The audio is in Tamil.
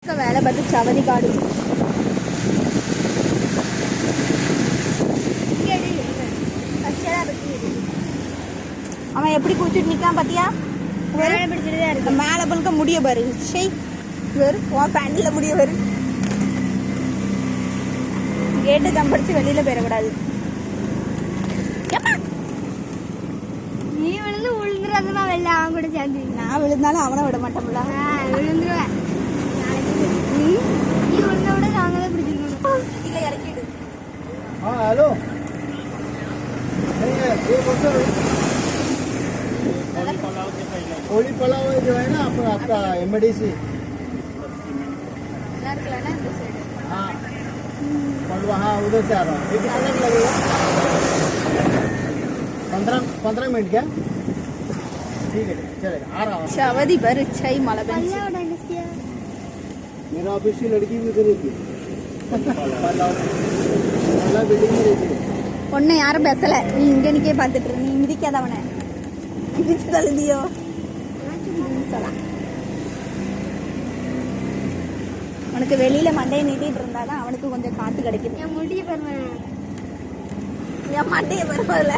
வேலை பார்த்து சவதி காடு அவன் எப்படி குடிச்சிட்டு நிற்கான் பார்த்தியா? மேலே பழுக்க முடிய பாரு. ஷெய் வேறு உன் பேண்டில் முடிய வரு. கேட்டை தம்படிச்சு வெளியில் போயிடக்கூடாது. நீ விழுந்து விழுந்துறதுனா வெளில அவன் கூட சேர்ந்து நான் விழுந்தாலும் அவனை விட மாட்டோம்ல. விழுந்துருவேன். நீ விழுந்த விட நாங்களே பிடிச்சிருக்கோம். இல்லை இறக்கிடு. हाँ हेलो नहीं है ये बोलते होली पलाव जो है ना आपका एमडीसी हाँ और वहाँ उधर से आ रहा हूँ. कितना टाइम लगेगा? 15 मिनट क्या? ठीक है चलेगा आ रहा हूँ. சவதி பாரு சை மழை பெஞ்சு. मेरा ऑफिस की लड़की भी उधर रहती है. पलाव बिल्डिंग में रहती है. ஒன்றை யாரும் பேசலை. நீ இங்கே நிற்கே பார்த்துட்டு நீ மிதிக்காத அவனை. மிதிச்சு தழுதியோ சொல்லலாம். உனக்கு வெளியில் மண்டையை நீட்டிகிட்டு இருந்தாதான் அவனுக்கு கொஞ்சம் காற்று கிடைக்குது. என் முடிய பாருவேன். என் மண்டையை பரவாயில்ல.